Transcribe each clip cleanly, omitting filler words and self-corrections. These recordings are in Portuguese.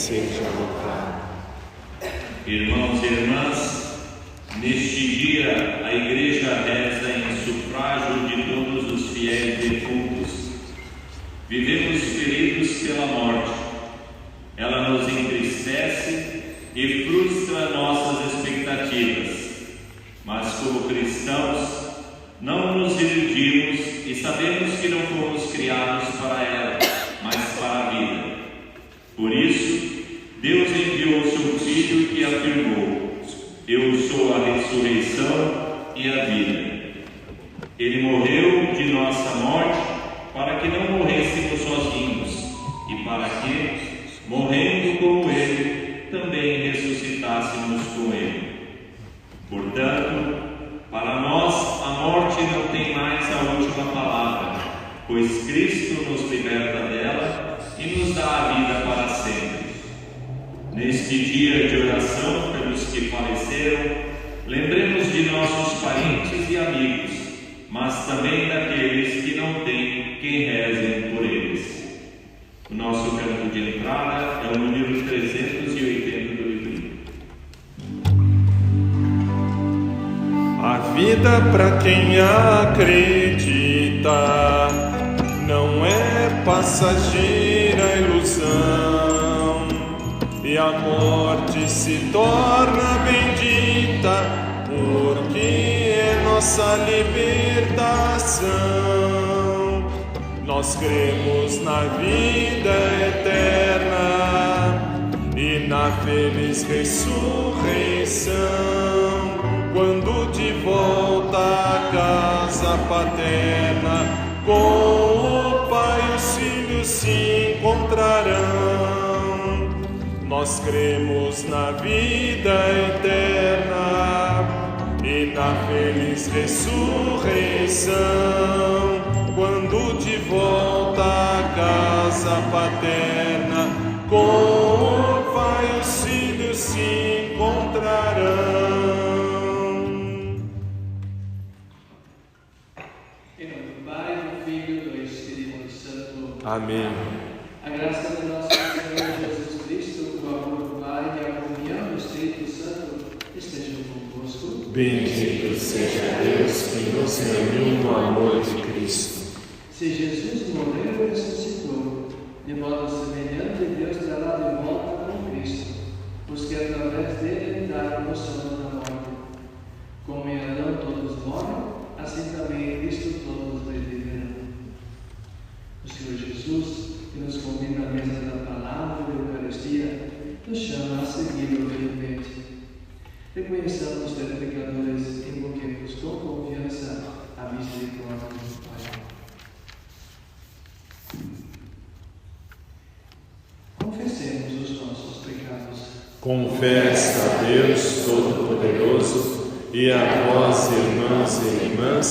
seja louvado. Irmãos e irmãs, neste dia a Igreja reza em sufrágio de todos os fiéis defuntos. Vivemos feridos pela morte. Ela nos entristece e frustra nossas expectativas. Mas como cristãos, não nos iludimos e sabemos que não fomos criados para ela, mas para a vida. Por isso, Deus enviou seu Filho que afirmou: eu sou a ressurreição e a vida. Ele morreu de nossa morte para que não morrêssemos sozinhos e para que, morrendo como Ele, também ressuscitássemos com Ele. Portanto, para nós a morte não tem mais a última palavra, pois Cristo nos liberta dela e nos dá a vida para sempre. Neste dia de oração pelos que faleceram, lembremos de nossos parentes e amigos, mas também daqueles que não têm quem rezem por eles. O nosso canto de entrada é o número 380 do livro. A vida para quem acredita não é passageira ilusão, e a morte se torna bendita, porque é nossa libertação. Nós cremos na vida eterna e na feliz ressurreição, quando de volta à casa paterna, com o Pai e os filhos se encontrarão. Nós cremos na vida eterna e na feliz ressurreição, quando de volta à casa paterna, com o Pai e os filhos se encontrarão. Em nome do Pai, do Filho e do Espírito Santo. Amém. A graça do nosso Senhor Jesus Cristo, o amor do Pai e a comunhão do Espírito Santo estejam convosco. Bendito seja Deus que nos reuniu no amor de Cristo. Se Jesus morreu e ressuscitou, de modo semelhante, Deus trará de volta com Cristo os que através dele entraram no sono da morte. Como em Adão todos morrem, assim também em Cristo todos viverão. O Senhor Jesus, que nos convida à mesa da palavra e da Eucaristia, nos chama a segui-lo fielmente. Reconheçamos ser pecadores e invoquemos com confiança a misericórdia do Pai. Confessemos os nossos pecados. Confesso a Deus Todo-Poderoso e a vós, irmãos e irmãs,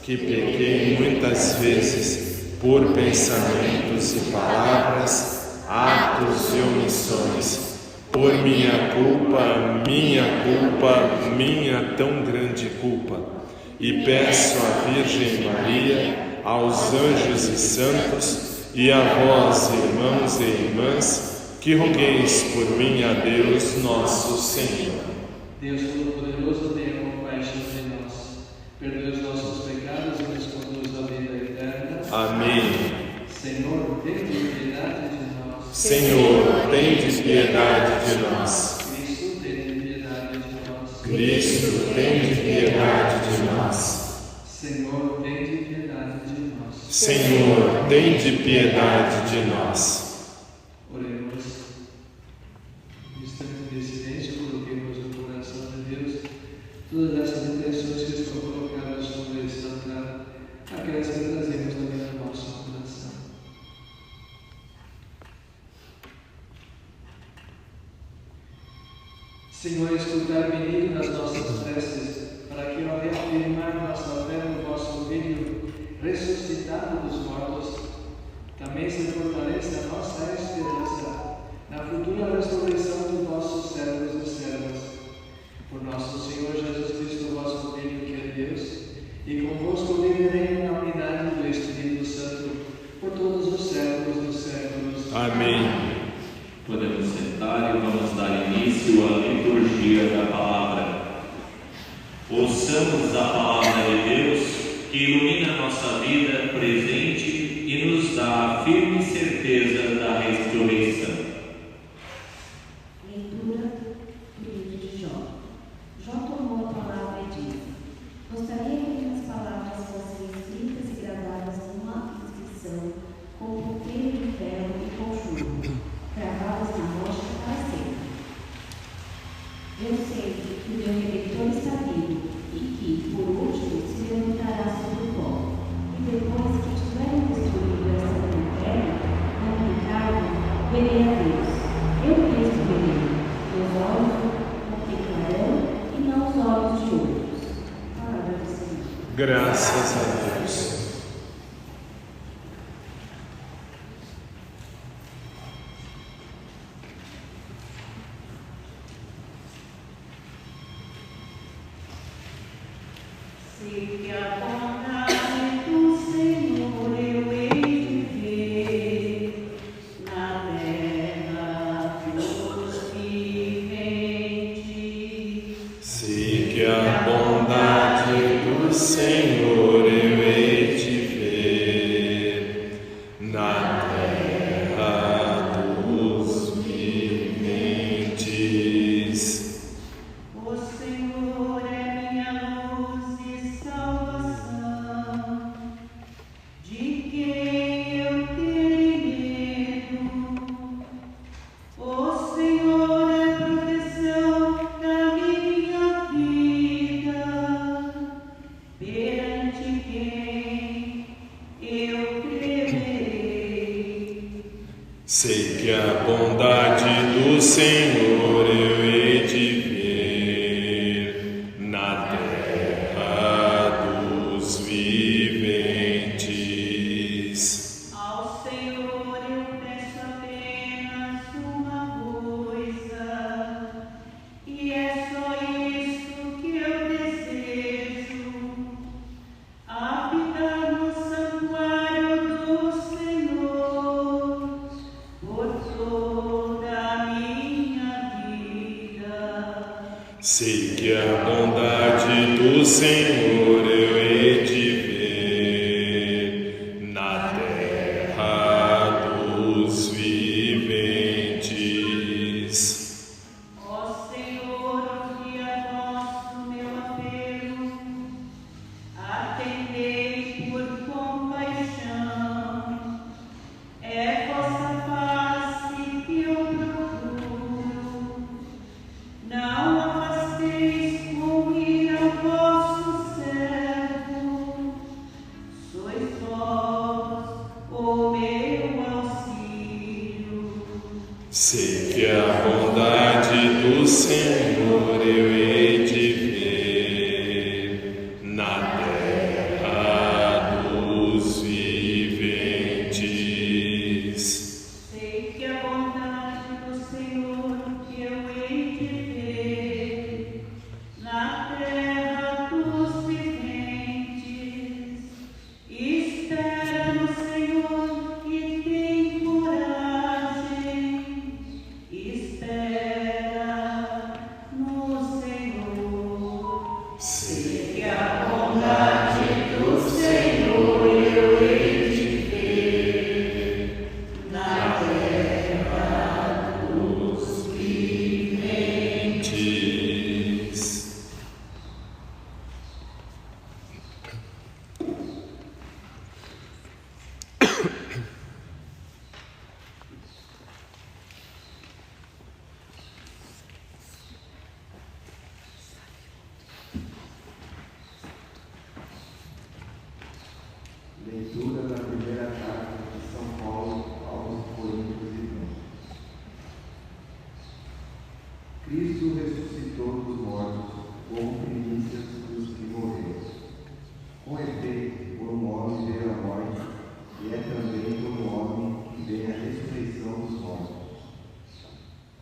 que pequei muitas vezes por pensamentos e palavras, atos e omissões, por minha culpa, tão grande culpa. E peço à Virgem Maria, aos anjos e santos, e a vós, irmãos e irmãs, que rogueis por mim a Deus nosso Senhor. Deus Todo-Poderoso, tenha compaixão de nós, perdoe os nossos pecados e nos conduz à vida eterna. Amém. Senhor, tende piedade de nós. Senhor, tende piedade de nós. Cristo, tende piedade de nós. Cristo, tende piedade de nós. Senhor, tende piedade de nós. Senhor, tende piedade de nós. Oremos. No instante de silêncio, coloquemos no coração de Deus todas essas intenções que estão colocadas sobre esse altar, aquelas que trazemos também no nosso coração. Senhor, escutai bendito nas nossas preces, para que ao reafirmar nossa fé no vosso Filho, ressuscitado dos mortos, também se fortaleça a nossa esperança na futura ressurreição de vossos servos e servas. Por nosso Senhor Jesus Cristo, vosso Filho, que é Deus, e convosco vive e reina na unidade do Espírito Santo, por todos os séculos dos séculos. Amém. Podemos ser. início a liturgia da palavra. Ouçamos a palavra de Deus que ilumina a nossa vida presente e nos dá a firme certeza da ressurreição. Leitura do livro de Jó. Jó tomou a palavra e disse: Gostaria que minhas palavras fossem escritas e gravadas numa inscrição, com ponteiro de ferro e com chumbo, cravadas na rocha para sempre. Eu sei que o meu Redentor está vivo e que, por último, se levantará sobre o pó. E depois que tiverem destruído essa montanha, na carne, verei a Deus. Eu mesmo verei. Meus olhos contemplarão e não os olhos de outros. Palavra do Senhor. Graças a Deus. Sei que a bondade do Senhor eu hei de ver na terra dos viventes. Sei que a bondade do Senhor eu hei de ver na terra dos viventes. O Senhor é minha luz e salvação. De quem eu terei medo? O Senhor é a proteção da minha vida. Perante quem eu temerei? Sei que a bondade do Senhor eu hei de ver na terra dos viventes. Ao Senhor eu peço apenas uma coisa, e é só isso que eu desejo: habitar no santuário do Senhor por toda a minha vida. Sei que a bondade do Senhor eu hei de ver na terra dos viventes. Ó Senhor, ouvi a voz do meu apelo, atendei por compaixão. É vossa face que eu procuro. Não afasteis com ira o vosso servo. Sois vós o meu auxílio. Sei que a bondade do Senhor eu hei de ver na terra dos viventes. Sei que a bondade do Senhor eu hei de ver na terra dos viventes. Espera no Senhor e tem coragem. Espera no Senhor. Sei Que a bondade do Senhor eu hei de ver na terra dos viventes. viventes. Leitura da primeira carta de São Paulo aos Coríntios Irmãos. Cristo ressuscitou dos mortos como primícias dos que morreram. Com efeito, por um homem veio a morte, e é também por um homem que vem a ressurreição dos mortos.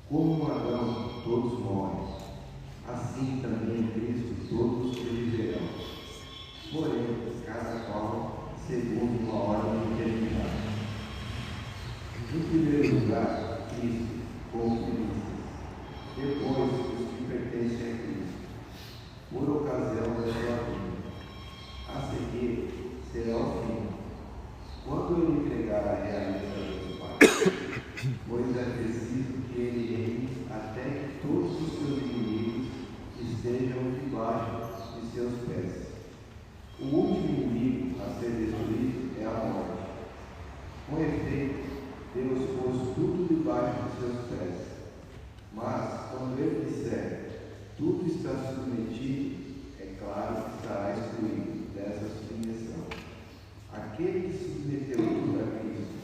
Como um Adão todos morrem, assim também em Cristo todos viverão. Porém, cada qual segundo uma ordem determinada. Em primeiro lugar, Cristo, como primícias, depois os que pertencem a Cristo, por ocasião da sua vinda. A seguir será o fim, quando ele entregar a realidade do Pai, pois é preciso que ele reine até que todos os seus inimigos estejam debaixo de seus pés. O último inimigo a ser destruído é a morte. Com efeito, Deus pôs tudo debaixo de seus pés. Mas, quando ele disser, tudo está submetido, é claro que estará excluído dessa submissão aquele que submeteu tudo a Cristo.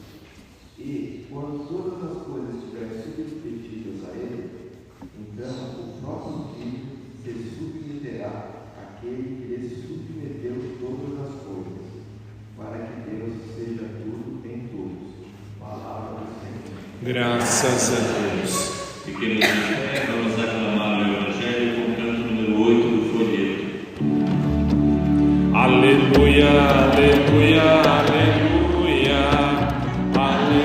E, quando todas as coisas estiverem submetidas a ele, então o próprio Filho se submeterá àquele que lhe submeteu todas as coisas, para que Deus seja tudo em todos. Palavra do Senhor. Graças a Deus. Fiquemos em pé, vamos aclamar o Evangelho com o canto número 8 do folheto. Aleluia, aleluia, aleluia, aleluia,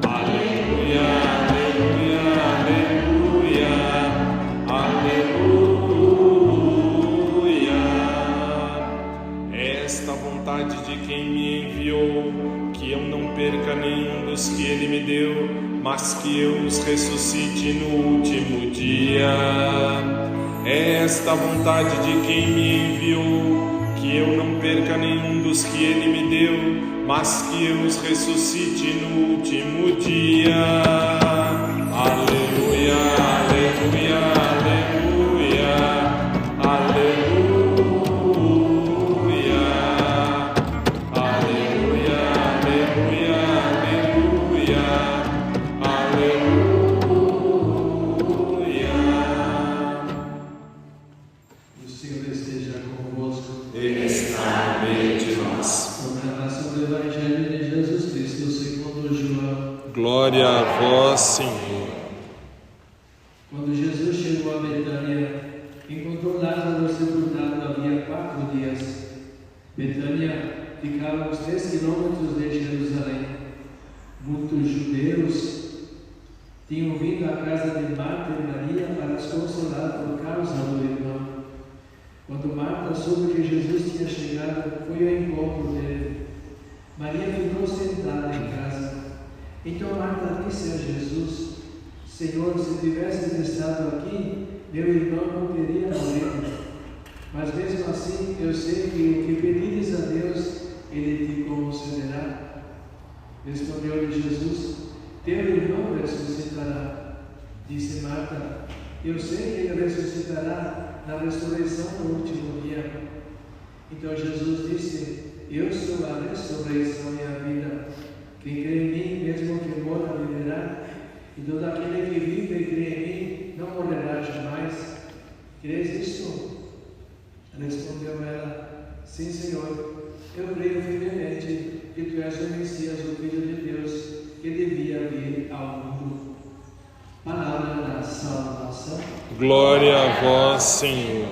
aleluia, aleluia, aleluia. Esta vontade de quem me enviou, que eu não perca nenhum dos que ele me deu, mas que eu os ressuscite no último dia. É esta vontade de quem me enviou, que eu não perca nenhum dos que ele me deu, mas que eu os ressuscite no último dia. Aleluia, aleluia, aleluia, aleluia, aleluia, aleluia, aleluia, aleluia. O Senhor esteja convosco. Ele está no meio de nós. Proclamação do Evangelho de Jesus Cristo segundo João. Glória a vós, Senhor. Quando Jesus chegou a Betânia, encontrou Lázaro sepultado havia 4 dias. Betânia ficava a uns 3 quilômetros de Jerusalém. Muitos judeus tinham vindo à casa de Marta e Maria para as consolar por causa do irmão. Quando Marta soube que Jesus tinha chegado, foi ao encontro dele. Maria ficou sentada em casa. Então Marta disse a Jesus: Senhor, se tivesses estado aqui, meu irmão não teria morrido. Mas mesmo assim, eu sei que o que pedires a Deus, Ele te concederá. Respondeu-lhe Jesus: Teu irmão ressuscitará. Disse Marta: Eu sei que ele ressuscitará na ressurreição no último dia. Então Jesus disse: Eu sou a ressurreição e a vida. Quem crê em mim, mesmo que morra, viverá. E todo aquele que vive e crê em mim, não morrerá jamais. Crês isto? Respondeu ela: Sim, Senhor. Eu creio firmemente que tu és o Messias, o Filho de Deus, que devia vir ao mundo. Palavra da salvação. Glória a vós, Senhor.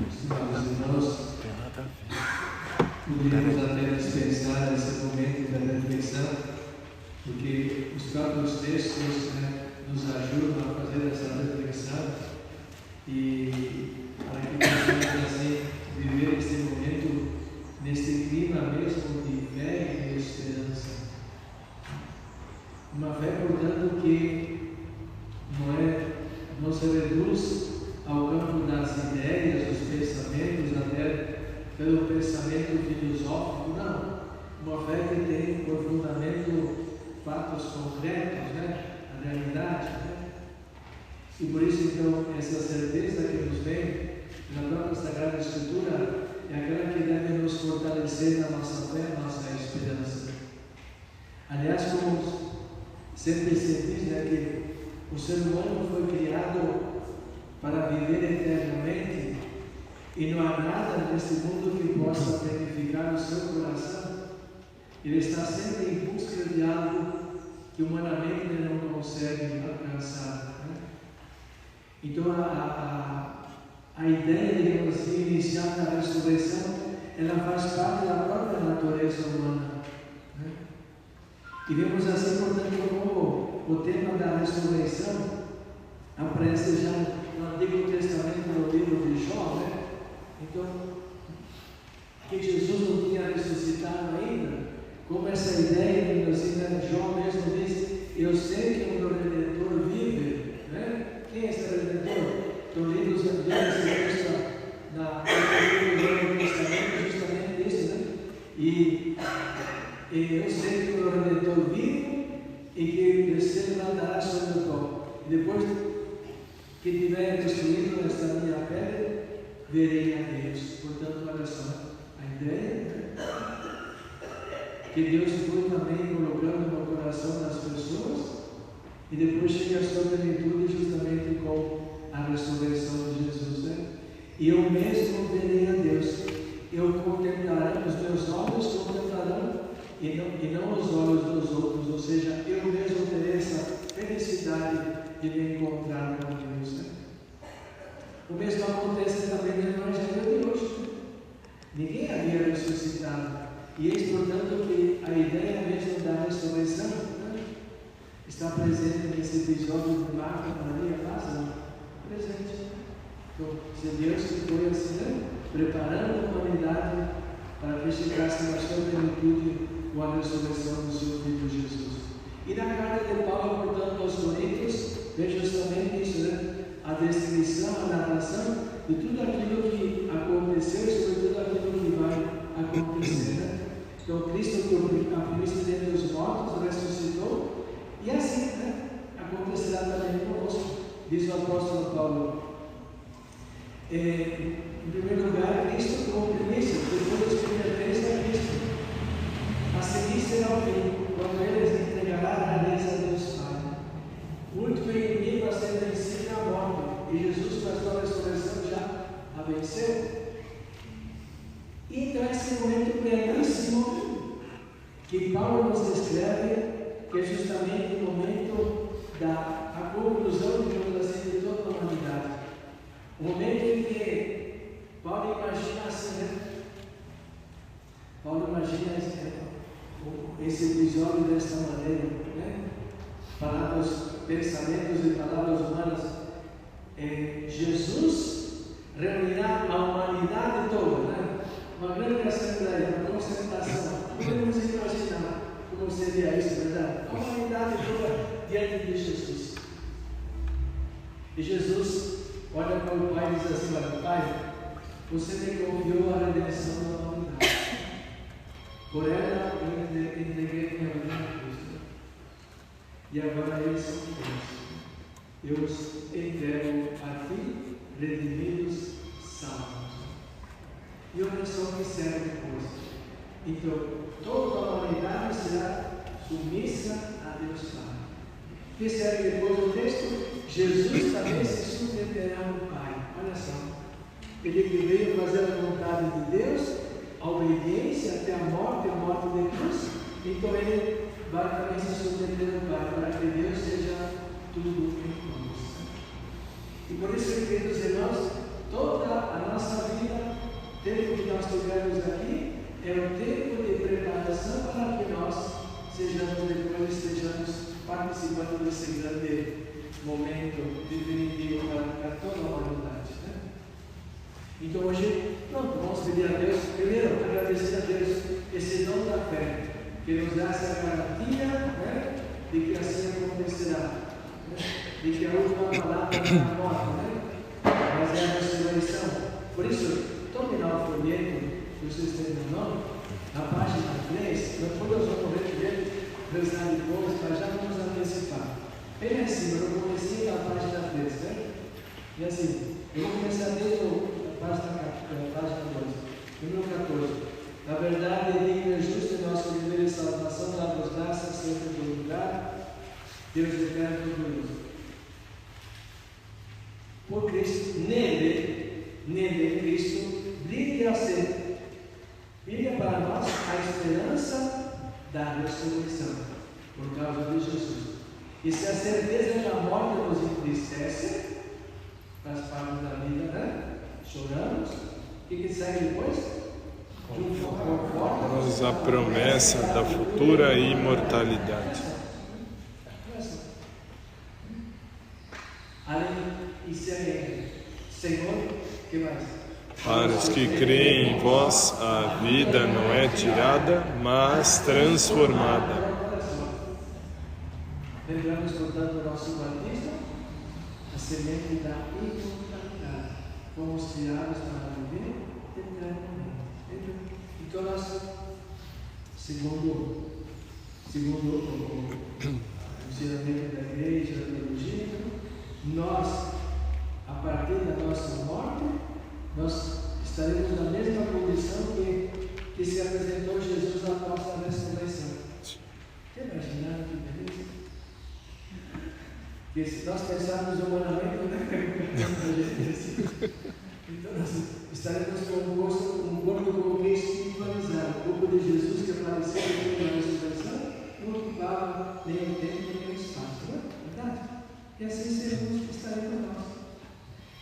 Estimados irmãos, poderíamos até dispensar esse momento da reflexão, porque os próprios textos nos ajudam a fazer essa reflexão e para que possamos assim viver este momento neste clima mesmo de fé e de esperança. Uma fé, portanto, que não se reduz ao campo das ideias, dos pensamentos, até pelo pensamento filosófico, não. Uma fé que tem por fundamento fatos concretos, a realidade. E por isso, então, essa certeza que nos vem na própria Sagrada Escritura é aquela que deve nos fortalecer na nossa fé, na nossa esperança. Aliás, como sempre se diz, que o ser humano foi criado para viver eternamente e não há nada neste mundo que possa purificar o seu coração. Ele está sempre em busca de algo que humanamente ele não consegue alcançar. Então a ideia, digamos assim, inicial da ressurreição, ela faz parte da própria natureza humana. Né? E vemos assim, portanto, como o tema da ressurreição aparece já no Antigo Testamento, no livro de Jó, né? Então, que Jesus não tinha ressuscitado ainda, como essa ideia, digamos assim, né? Jó mesmo diz: eu sei que o meu Redentor vive, né? Quem é esse Redentor? Então, lendo esse texto no Novo Testamento, justamente isso, né? E eu sei que o meu Redentor vive e que você levantará sobre o pó. E depois que tiver destruído esta minha pele, verei a Deus. Portanto, olha só, a ideia, né? Que Deus foi também colocando no coração das pessoas e depois chega a sua plenitude justamente com a ressurreição de Jesus, né? E eu mesmo verei a Deus. Eu contemplarei, os meus olhos contemplarão e não os olhos dos outros, ou seja, eu mesmo terei essa felicidade de me encontrar com Deus, né? O mesmo acontece também no Evangelho de hoje, né? Ninguém havia ressuscitado. E eis, portanto, que a ideia mesmo da ressurreição, né, está presente nesse episódio de Marta, Maria e Lázaro, presente. Então, se Deus que foi assim, né, preparando a humanidade para que chegasse na sua plenitude com a ressurreição do seu Filho Jesus. E na carta de Paulo, portanto, aos Coríntios, vem justamente isso, né? A descrição, a narração de tudo aquilo que aconteceu e sobre tudo aquilo que vai acontecer, né? Então, Cristo, que a primícia dentre os mortos, ressuscitou, e assim, né, acontecerá também conosco, diz o apóstolo Paulo. Em primeiro lugar, Cristo como primícia, depois dos primeiros a Cristo. A seguir será o fim, quando ele entregará a grandeza a Deus Pai. O último inimigo a ser vencido é a morte, e Jesus, com a sua ressurreição, já a venceu. Então, esse momento pleníssimo que Paulo nos descreve, que é justamente o momento da conclusão, digamos assim, de toda a humanidade. O momento em que Paulo imagina assim, né? Paulo imagina esse episódio desta maneira, né? Palavras, pensamentos e palavras humanas. Jesus reunirá a humanidade toda, né? Uma grande assembleia, uma concentração. Podemos imaginar como seria isso, verdade? A humanidade toda diante de Jesus. E Jesus olha para o Pai e diz assim: olha, Pai, você me confiou a redenção da humanidade. Por ela eu entreguei minha vida a Cristo. E agora eles são teus. Eu os entrego a ti, redimidos, salvos. E olha só o que serve depois. Então, toda a humanidade será submissa a Deus Pai. O que serve depois do texto? Jesus também se submeterá ao Pai. Olha só. Ele que veio fazer a vontade de Deus, a obediência até a morte de cruz. Então ele vai também se submeter ao Pai, para que Deus seja tudo em nós. E por isso, queridos irmãos, toda a nossa vida, o tempo que nós tivemos aqui, é o tempo de preparação para que nós estejamos participando desse grande momento definitivo para toda a humanidade. Né? Então hoje, vamos pedir a Deus, primeiro agradecer a Deus esse dom da fé, que nos dá essa garantia, né, de que assim acontecerá, né? De que a última palavra é a morte, né? Mas é a ressurreição. Por isso, tome lá o folheto que vocês têm no nome, na página 3, depois nós vamos ver rezar depois, mas já vamos antecipar. Bem assim, eu comecei na página 3, né? E assim, eu vou começar desde a página 2, número 14. Na verdade, é digno e justo em nosso viver e salvação, dá-nos graças sempre do lugar, Deus eterno e glorioso. Por Cristo, nele, Cristo, brilha para nós a esperança da ressurreição, por causa de Jesus. E se a certeza da morte nos entristece, faz parte da vida, né? Choramos. O que segue depois? Nos a promessa da futura imortalidade. E segue, Senhor, o que mais? Para os que creem em vós, a vida não é tirada, mas transformada. Lembramos, portanto, do nosso batismo, a semente da imortalidade. Fomos criados para viver eternamente. Então, nós, segundo o ensinamento da igreja, da teologia, nós, a partir da nossa morte, nós estaremos na mesma condição que se apresentou Jesus na nossa ressurreição. Você imaginar que beleza? Que se nós pensarmos humanamente, então nós estaremos com um corpo como que espiritualizado, o corpo de Jesus que apareceu na ressurreição, não ocupava nem o tempo nem o espaço, não é verdade? E assim estaremos nós.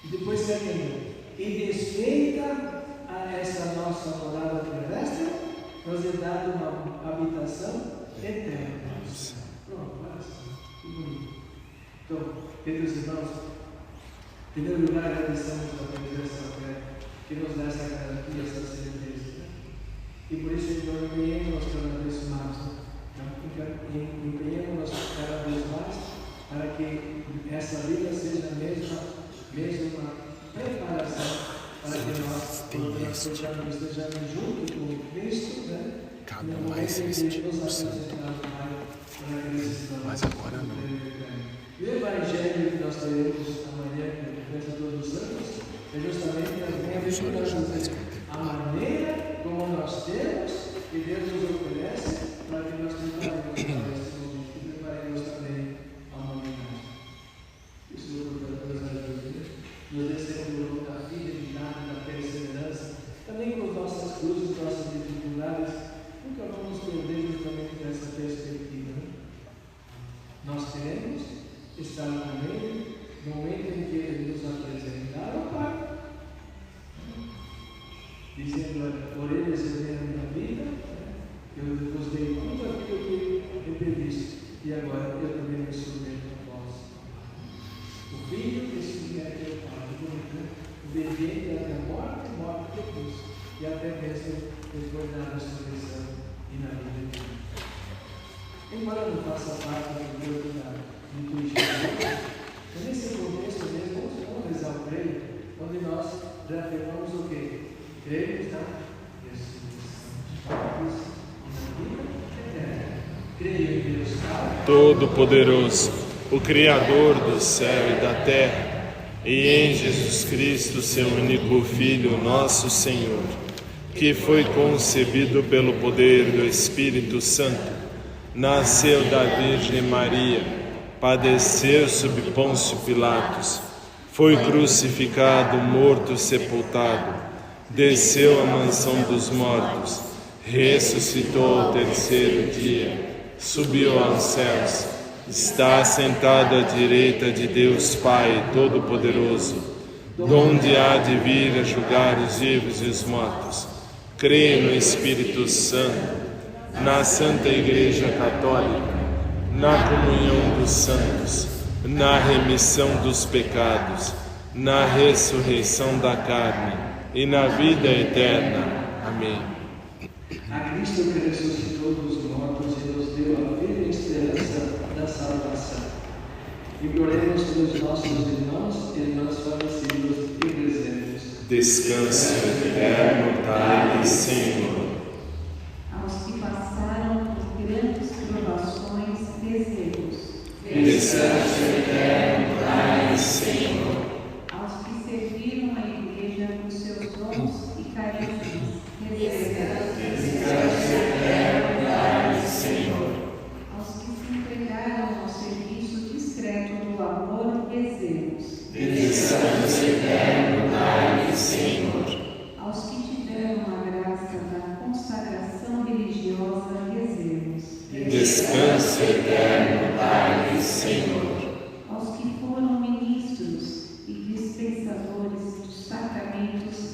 E depois seguindo. E desfeita a essa nossa morada terrestre, nos é dada uma habitação eterna. Pronto, olha só, que bonito. Então, queridos irmãos, em primeiro lugar, agradecemos a presença que nos dá essa garantia, essa certeza. Né? E por isso, então, empenhemos-nos cada vez mais. Empenhemos-nos cada vez mais para que essa vida seja mesmo uma preparação para que nós estejamos juntos com Cristo, né? Cabe mais este santo, mas agora não. E o Evangelho que nós teremos amanhã, que é todos os anos, é justamente a maneira como nós temos que Deus nos oferece para que nós preparemos para esse momento e preparemos também a humanidade. Isso nos ajuda, nos dê sempre da fidelidade, da perseverança, também com nossas cruzes, nossas dificuldades, nunca vamos perder justamente dessa perspectiva. Né? Nós queremos estar com Ele no momento em que Ele nos apresentar ao Pai, dizendo: por eles eu dei a minha vida, eu vos dei tudo aquilo que me pediste, e agora eu também me submeto a vós. O Filho que se submete ao Pai, obediente até a morte de Cristo, e até mesmo depois da ressurreição e na vida de Deus. Embora não faça parte do corpo da liturgia, mas nesse contexto mesmo, vamos rezar o creio, onde nós reafirmamos o quê? Cremos na ressurreição de Cristo e na vida eterna. Creio em Deus Pai Todo-Poderoso, o Criador do céu e da terra, e em Jesus Cristo, seu único Filho, nosso Senhor, que foi concebido pelo poder do Espírito Santo, nasceu da Virgem Maria, padeceu sob Pôncio Pilatos, foi crucificado, morto, sepultado, desceu à mansão dos mortos, ressuscitou ao terceiro dia, subiu aos céus, está sentado à direita de Deus Pai Todo-Poderoso, donde há de vir a julgar os vivos e os mortos. Creio no Espírito Santo, na Santa Igreja Católica, na comunhão dos santos, na remissão dos pecados, na ressurreição da carne e na vida eterna. Amém. A Cristo que ressuscitou dos mortos e nos deu a vida e esperança da salvação. Imploremos pelos nossos irmãos e irmãs falecidos e rezemos. Descanso eterno dai, Senhor. Aos que passaram por grandes provações, rezemos. Descanso eterno dai, Senhor. Aos que serviram a Igreja com seus dons e carinhos, rezemos. Descanso eterno dai, Senhor. Aos que se entregaram ao serviço discreto do amor, rezemos. Descanso eterno dai, Senhor. Aos que tiveram a graça da consagração religiosa, rezemos. Descanso eterno dai, Senhor. Aos que foram ministros e dispensadores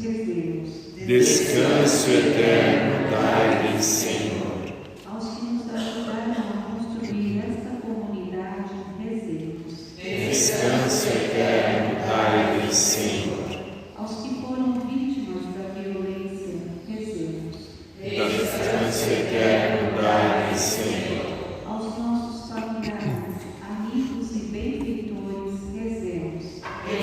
rezemos. Descanso eterno dai-lhe, Senhor. Aos que nos ajudaram a construir esta comunidade, rezemos. Descanso eterno dai-lhe, Senhor. Aos que foram vítimas da violência, rezemos. Descanso eterno dai-lhe, Senhor. Aos nossos familiares, amigos e benfeitores, rezemos.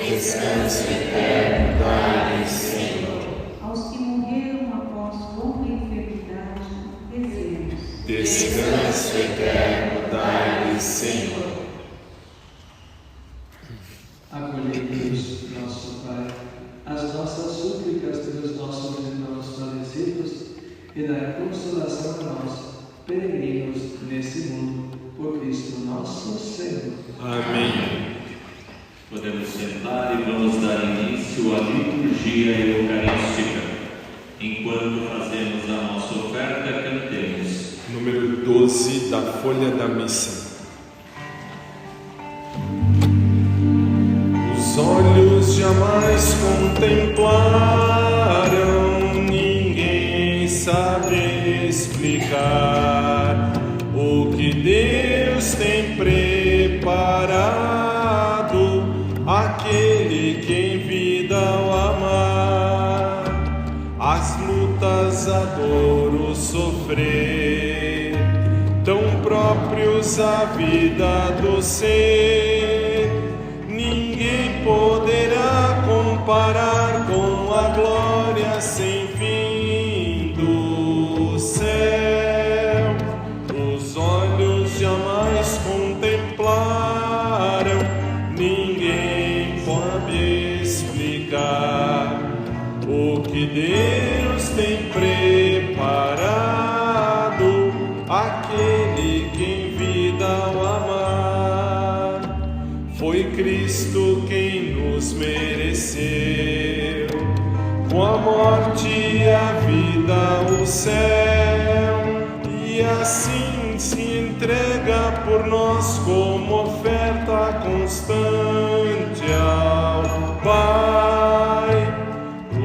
Descanso eterno dai-lhe, Senhor. Aos que morreram após longa enfermidade, rezemos. Descanso eterno dai-lhe, Senhor. Acolhemos, nosso Pai, as nossas súplicas pelos nossos irmãos falecidos e dai consolação a nós, peregrinos nesse mundo, por Cristo nosso Senhor. Amém. Podemos sentar e vamos dar início à liturgia eucarística. Enquanto fazemos a nossa oferta, cantemos. Número 12 da folha da missa. Os olhos jamais contemplaram, ninguém sabe explicar o que Deus tem preparado àquele que em vida o amar. As lutas, a dor, o sofrer, tão próprios à vida do ser, ninguém poderá comparar com a glória sem fim do céu. Os olhos jamais contemplaram, ninguém pode explicar o que Deus tem preparado àquele que em vida o amar. Foi Cristo quem nos mereceu, com a morte, a vida, o céu, e assim se entrega por nós como oferta constante ao Pai.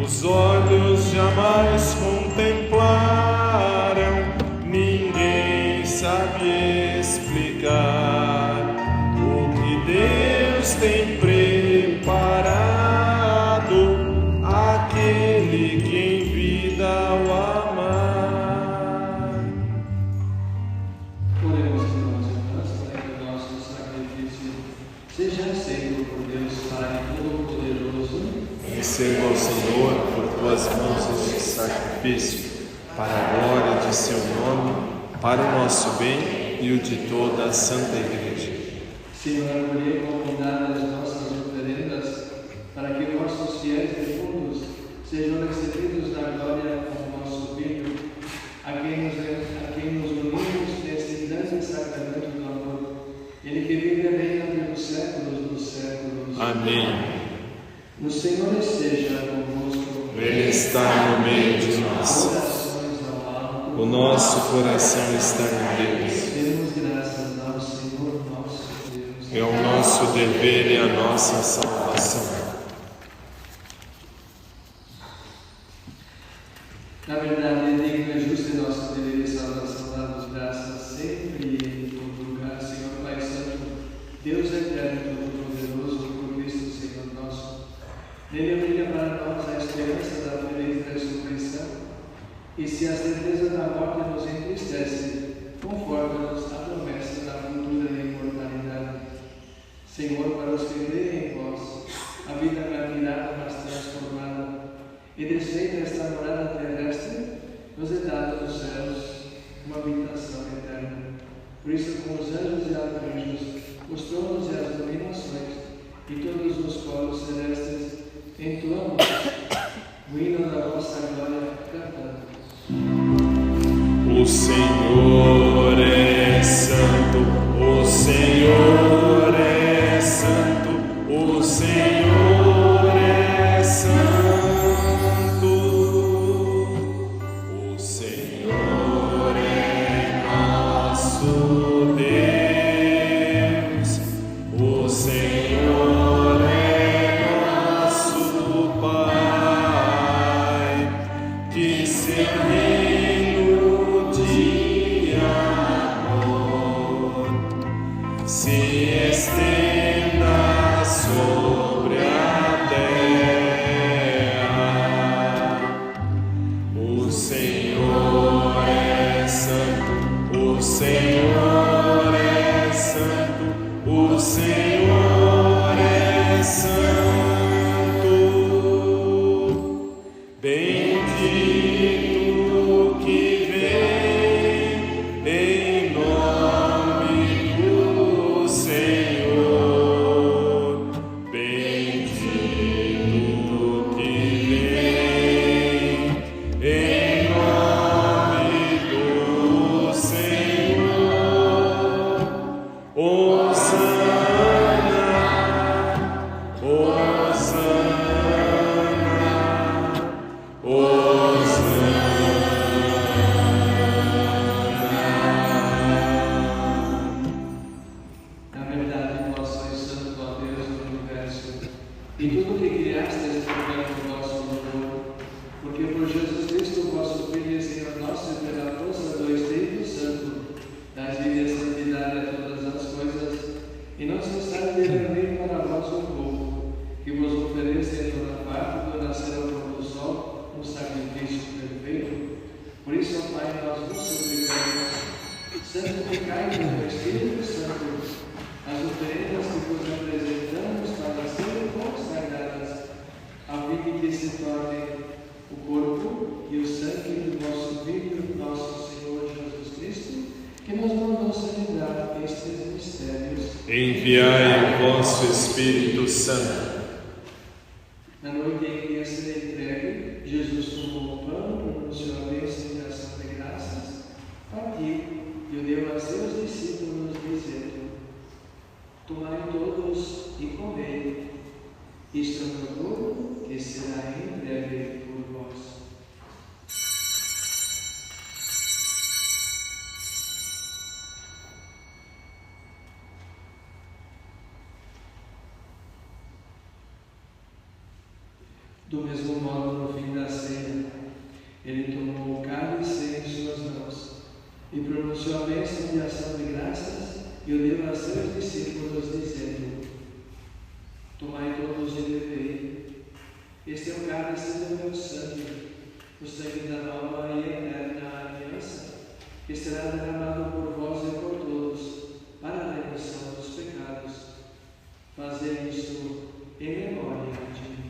Os olhos jamais contemplaram, ninguém sabe explicar o que Deus tem preparado àquele que em vida o amar. Oremos, irmãos e irmãs, para que o nosso sacrifício seja aceito por Deus Pai Todo-Poderoso. Receba ao Senhor por tuas mãos este sacrifício, para a glória de seu nome, para o nosso bem e o de toda a Santa Igreja. Senhor, acolhei com bondade as nossas oferendas, para que nossos fiéis defuntos sejam recebidos na glória com o nosso Filho, a quem nos unimos neste grande sacramento do amor, ele que vive e reina pelos séculos dos séculos. Amém. O Senhor esteja convosco. Ele está no meio de nós. Orações ao alto. O nosso coração está em Deus. Demos graças ao Senhor nosso Deus. É o nosso dever e a nossa salvação. Na verdade, é digno e justo e nosso dever e salvação dar-vos graças sempre e em todo lugar, Senhor Pai Santo, Deus eterno e todo-poderoso, por Cristo Senhor nosso. Nele brilha para nós a esperança da feliz ressurreição, e se a certeza da morte nos entristece, conforta-nos a promessa da futura imortalidade. Senhor, para os que creem em vós, a vida caminhada mas transformada, e desfeita esta morada terrestre, nos é dada nos céus uma habitação eterna. Por isso, com os anjos e arcanjos, os tronos e as dominações, e todos os coros celestes, entoamos o hino da vossa glória, cantando. O Senhor é santo, o Senhor é santo, o Senhor é santo. O Senhor é nosso Deus, o Senhor é nosso Pai. enviai o vosso Espírito Santo. Na noite em que ia ser entregue, Jesus tomou o pão, pronunciou a bênção de ação de graças, partiu e o deu a seus discípulos, dizendo: Tomai todos e comei, isto é o meu corpo que será entregue por vós. Do mesmo modo, no fim da ceia, ele tomou o cálice em suas mãos e pronunciou a bênção de ação de graças e o deu a seus discípulos, dizendo: Tomai todos e bebei. Este é o cálice do meu sangue, o sangue da nova e eterna aliança, que será derramado por vós e por todos, para a remissão dos pecados. Fazei isto em memória de mim.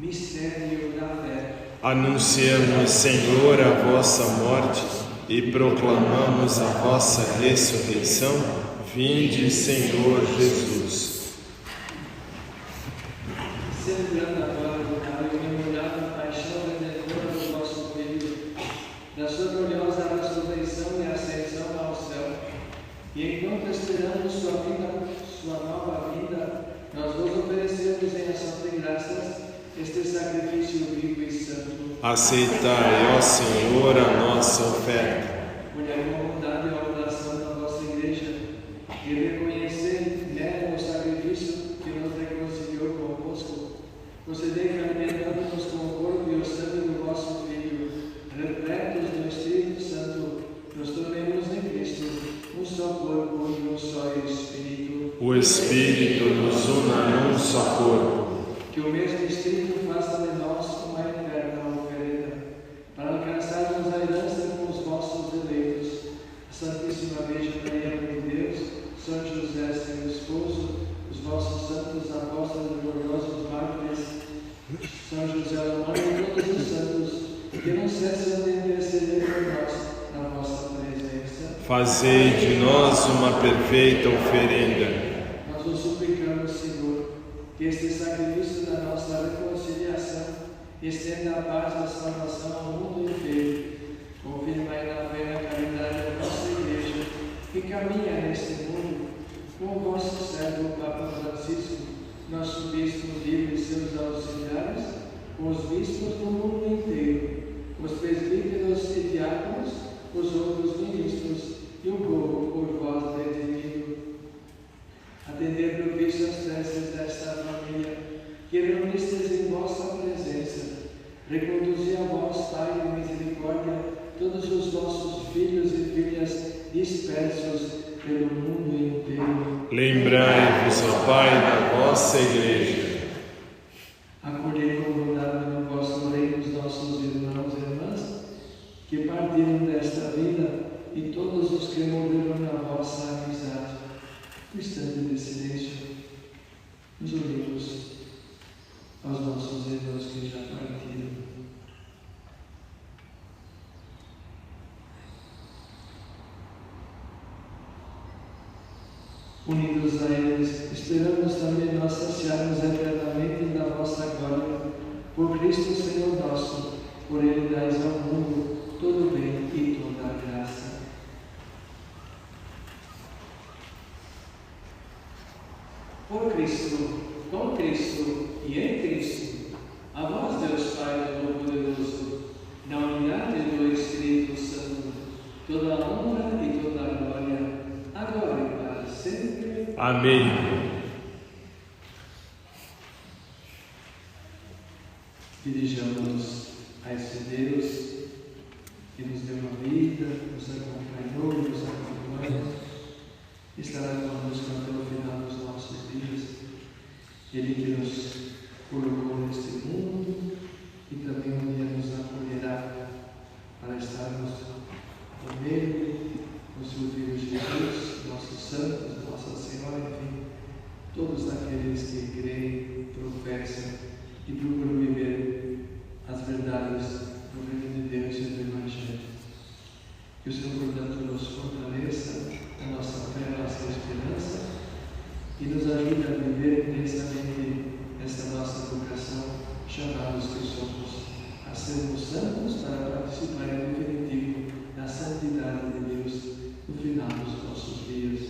Mistério da fé. Anunciamos, Senhor, a vossa morte e proclamamos a vossa ressurreição. Vinde, Senhor Jesus. Celebrando agora o memorável paixão redentora do vosso Filho, da sua gloriosa ressurreição e ascensão ao céu, e enquanto esperamos sua nova vinda, nós vos oferecemos em ação de graças este sacrifício vivo e santo. Aceitai, ó Senhor, a nossa oferta. Olhai com bondade a oração da vossa Igreja e reconhecei nela o sacrifício que nos reconciliou convosco. Concedei que, alimentando-nos com o corpo e o sangue do vosso Filho, repletos do Espírito Santo, nos tornemos em Cristo um só corpo e um só Espírito. O Espírito nos una num só corpo. Que o mesmo Espírito faça de nós uma eterna oferenda, para alcançarmos a herança com os vossos eleitos, a Santíssima Virgem Maria de Deus, São José, seu esposo, os vossos santos apóstolos e gloriosos mártires, São José Romano e todos os santos, que não cessam de interceder por nós na vossa presença. Fazei de nós uma perfeita oferenda. Nós vos suplicamos, Senhor, que este sacrifício da nossa reconciliação estenda a paz e a salvação ao mundo inteiro. Confirmai na fé e na caridade a vossa Igreja, que caminha neste mundo, com o vosso servo, o Papa Francisco, nosso bispo livre e seus auxiliares, com os bispos do mundo inteiro, os presbíteros e diáconos, os outros ministros e o povo por vós redimido. Atender propício as preces desta família, que reunistes em vossa presença. Reconduzir a vós, Pai de misericórdia, todos os vossos filhos e filhas dispersos pelo mundo inteiro. Lembrai-vos, ó Pai, da vossa Igreja. Acolhei com bondade no vosso reino os nossos irmãos e irmãs, que partiram desta vida, e todos os que morreram na vossa amizade. No instante de silêncio, nos unimos aos nossos irmãos que já partiram. Unidos a eles, esperamos também nós saciarmos eternamente da vossa glória. Por Cristo Senhor nosso, por Ele dais ao mundo todo o bem e toda a graça. Por Cristo, com Cristo e em Cristo, a vós, Deus Pai Todo-Poderoso, na unidade do Espírito Santo, toda a honra e toda a glória, agora e para sempre. Amém. Dirijamos a esse Deus que nos deu uma vida, nos acompanhou, nos acompanha, estará conosco até o final dos nossos dias. Ele que nos colocou neste mundo e também um dia nos acolherá para estarmos com Ele, com seu Filho Jesus, nossos santos, Nossa Senhora, enfim. sermos santos para participar em definitivo da santidade de Deus no final dos nossos dias.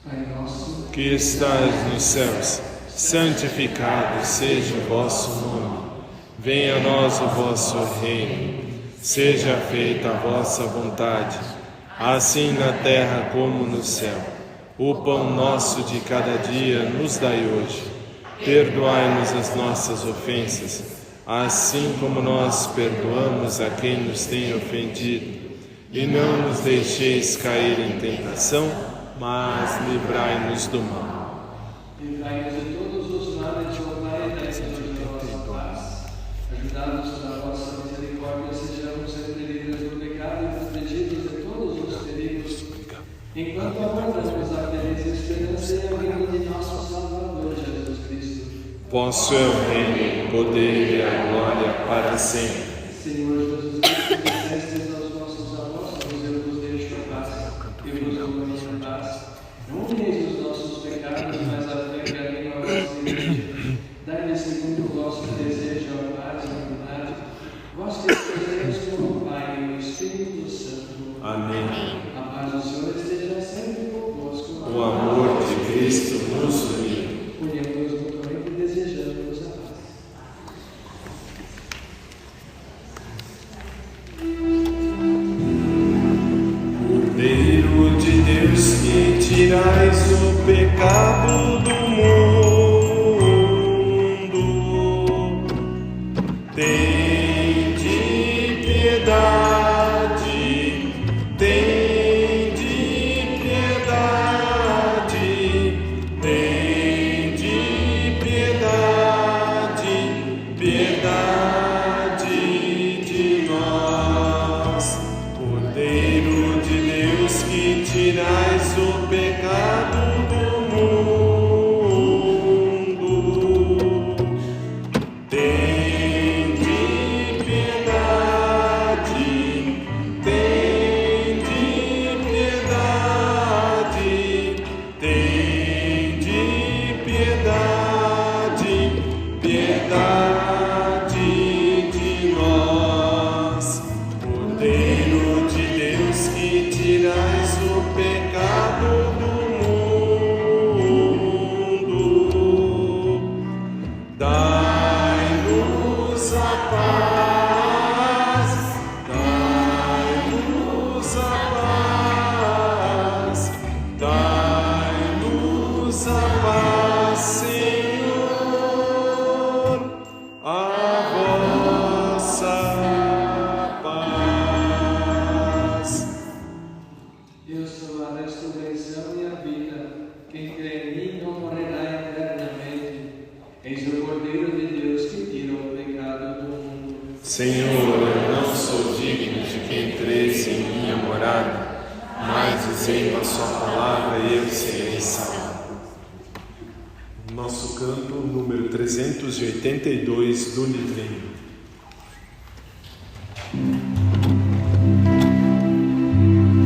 Pai nosso, que estais nos céus, santificado seja o vosso nome. Venha a nós o vosso reino. Seja feita a vossa vontade, assim na terra como no céu. O pão nosso de cada dia nos dai hoje. Perdoai-nos as nossas ofensas, assim como nós perdoamos a quem nos tem ofendido. E não nos deixeis cair em tentação, mas livrai-nos do mal. Livrai-nos de todos os males, ó Pai, e dai-nos a vossa paz. Ajudados pela vossa misericórdia, sejamos sempre livres do pecado e protegidos de todos os perigos, enquanto aguardamos a feliz esperança e a vinda de nosso Salvador Jesus Cristo. Vosso é o reino, o poder e a glória para sempre. Senhor Jesus Cristo, dissestes aos vossos apóstolos: eu vos deixo a paz, eu vos dou a minha paz. Não uneis os nossos pecados, mas a fé que anima a vossa igreja. Dai-lhe segundo o vosso desejo a paz e a unidade, vós que escolheis como o Pai e o Espírito Santo. Amém. A paz do Senhor esteja sempre convosco. O amor de Cristo nos une. Unimos mutuamente desejando-nos a paz. Cordeiro de Deus, que tirais o pecado do mundo, tende piedade, tende piedade, tende piedade, piedade de nós. Cordeiro de Deus, que tirais o pecado do mundo, tende piedade, tende piedade, tende piedade, piedade de nós. Cordeiro de Deus, que tirais o pecado do mundo, dai-nos a paz, dai-nos a paz, dai-nos a paz, Senhor, a vossa paz. Eu sou a ressurreição e a vida. Quem crê em mim não morrerá eternamente. Eis o Cordeiro de Deus que tira o pecado do mundo. Senhor, eu não sou digno de que entreis em minha morada, mas dizei a sua palavra e eu serei salvo. Nosso canto número 382 do livrinho.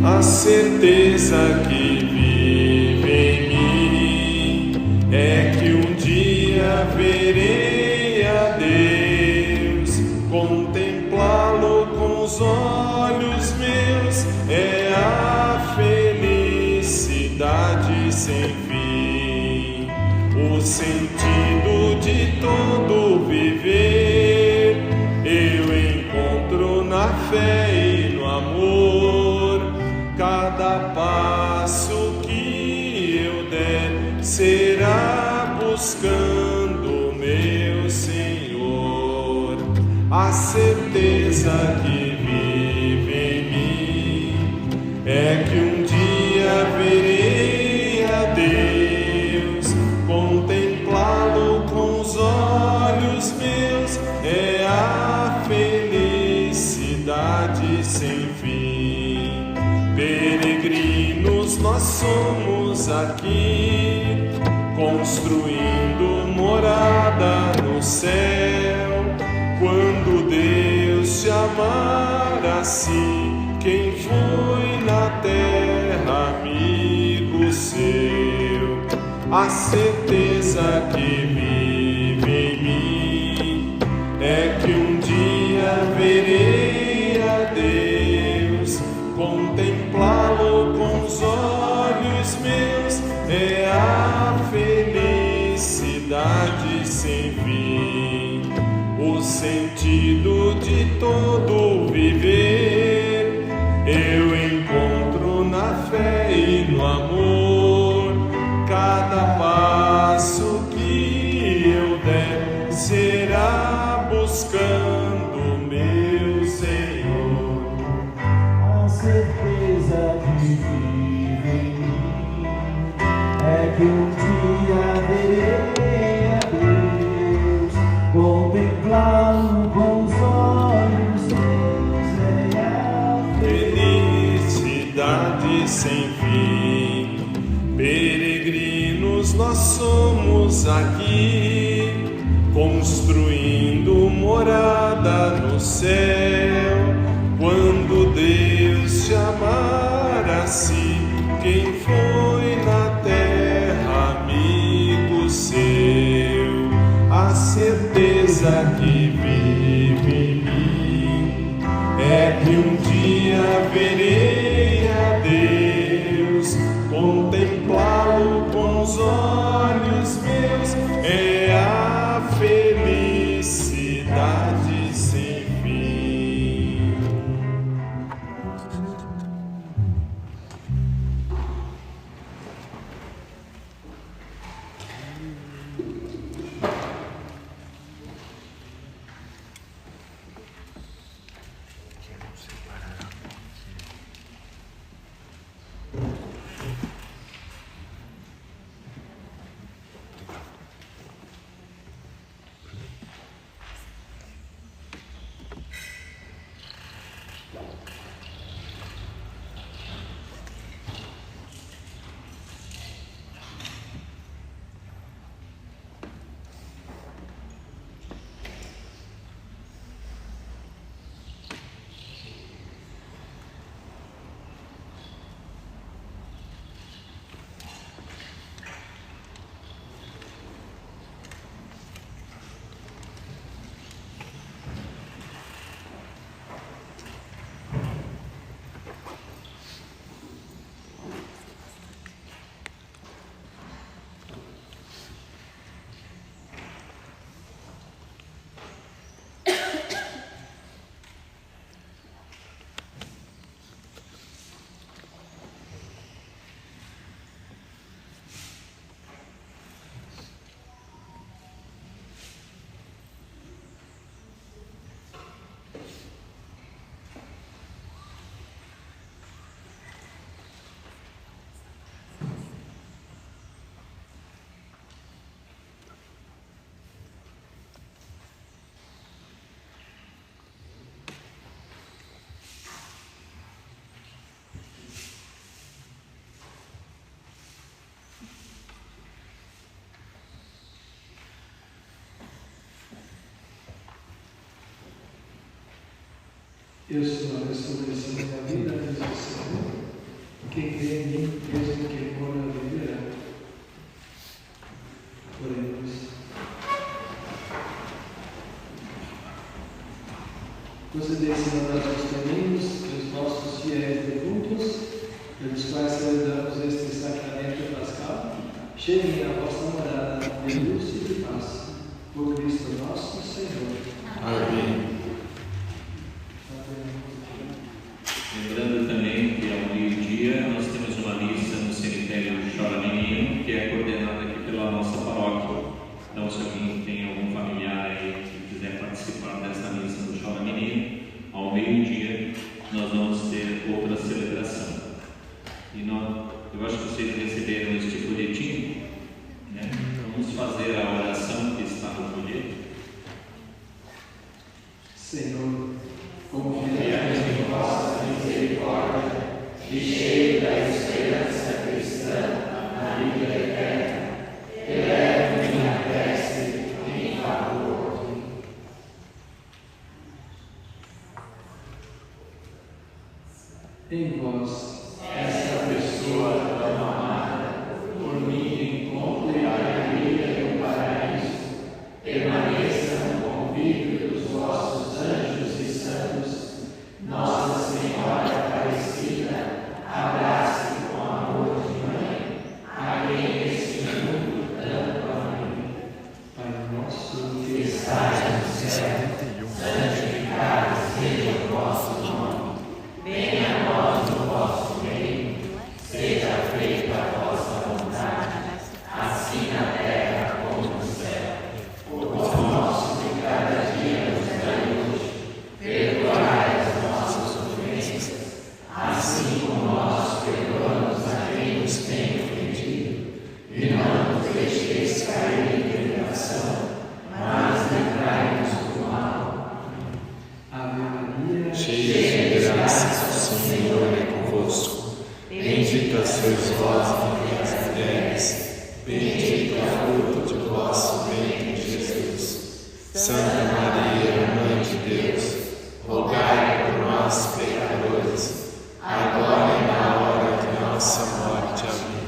A certeza que vive em mim é que um dia verei a Deus, contemplá-lo com os olhos meus, é a felicidade sem fim, o sentido de todo viver. Eu encontro na fé e no amor, cada passo que eu der será buscando meu Senhor. A certeza que vive em mim é que um dia verei a Deus, contemplá-lo com os olhos meus, é a felicidade sem fim. Peregrinos nós somos aqui, construindo morada no céu. Quando Deus te amar assim, quem foi na terra amigo seu? A certeza que vive em mim é sentido de todo viver, eu encontro na fé e no amor. Cada passo que eu der será buscando meu Senhor. A certeza que vive em mim é que um dia verei a Deus, contemplá-lo com os olhos meus, é a felicidade sem fim. Peregrinos nós somos aqui, construindo morada no céu. Quando Deus chamar a si quem foi na terra amigo seu, a certeza que vive em mim é que um dia verei a Deus, contemplá-lo com os olhos meus, é a felicidade sem fim. Eu sou a ressurreição da vida, diz o Senhor. Quem crê em mim, mesmo que morra, viverá. Oremos. Concedei-se-nos os caminhos dos nossos fiéis defuntos, pelos quais celebramos este sacramento pascal, cheguem à vossa morada de luz e de paz. Por Cristo nosso Senhor. Amém. Lembrando também que ao meio-dia nós temos uma missa no cemitério Chora Menino, que é coordenada aqui pela nossa paróquia. Então, se alguém tem algum familiar aí que quiser participar dessa missa do Chora Menino, ao meio-dia nós vamos ter outra celebração. E eu acho que vocês receberam este folhetim, né? Vamos fazer a oração que está no folheto. Senhor, confiamos em vossa misericórdia e cheio da esperança cristã na vida eterna, eleva minha prece em favor de mim. Em vós, essa pessoa tão amada, por mim encontre a alegria do paraíso, permaneça no convívio dos vossos anjos e santos. Nossa Senhora Aparecida, abrace com amor de mãe a quem este mundo tanto ama. Pai nosso que estás no céu, Bendita sois vós entre as mulheres, bendito é o fruto de vosso ventre, Jesus. Santa Maria, Mãe de Deus, rogai por nós, pecadores, agora e na hora de nossa morte. Amém.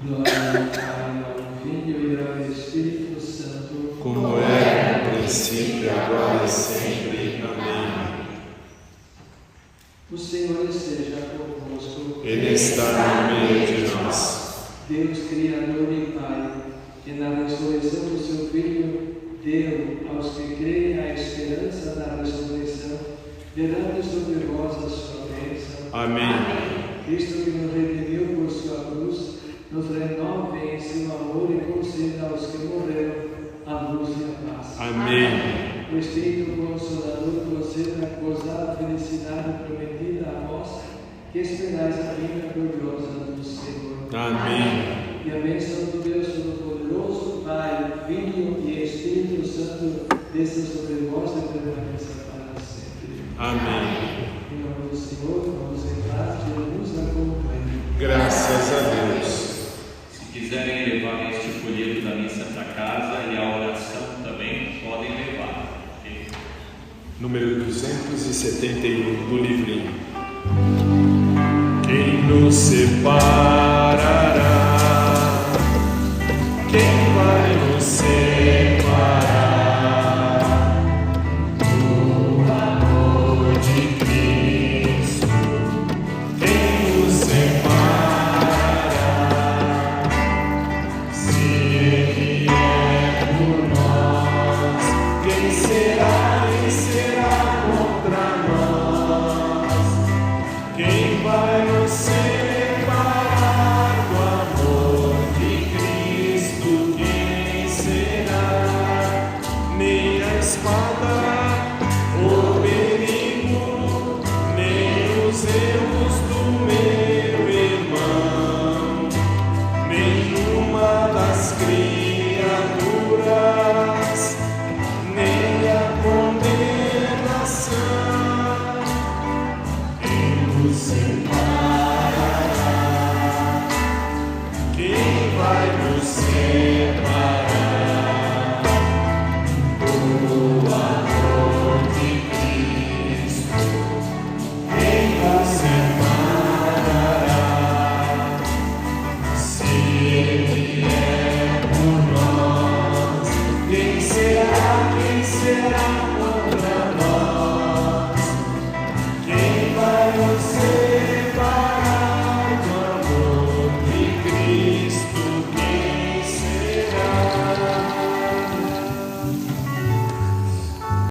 Glória ao Pai, ao Filho e ao Espírito Santo, como era no princípio, agora e sempre. Amém. O Senhor esteja convosco. Ele está no meio de nós. Deus, Criador e Pai, que na ressurreição do seu Filho deu aos que creem a esperança da ressurreição, derrame sobre vós a sua bênção. Amém. Cristo que nos redimiu por sua cruz, nos renove em seu amor e conceda aos que morreram a luz e a paz. Amém. O Espírito Consolador conceda gozar a felicidade prometida a vós, que esperais a vinda gloriosa do Senhor. Amém. E a bênção do Deus Todo-Poderoso, Pai, Filho e Espírito Santo, desça sobre vós e permaneça para sempre. Amém. Em nome do Senhor, vamos em paz, Jesus acompanhe. Graças a Deus. Se quiserem levar este folheto da missa para casa e a oração também, podem levar. Número 271 do livrinho. Quem nos separará? Quem vai nos separar do amor de Cristo? Quem nos separará? Se Ele é por nós, quem será? Quem será contra nós? Quem vai nos separar do amor de Cristo? Quem será? Nem a espada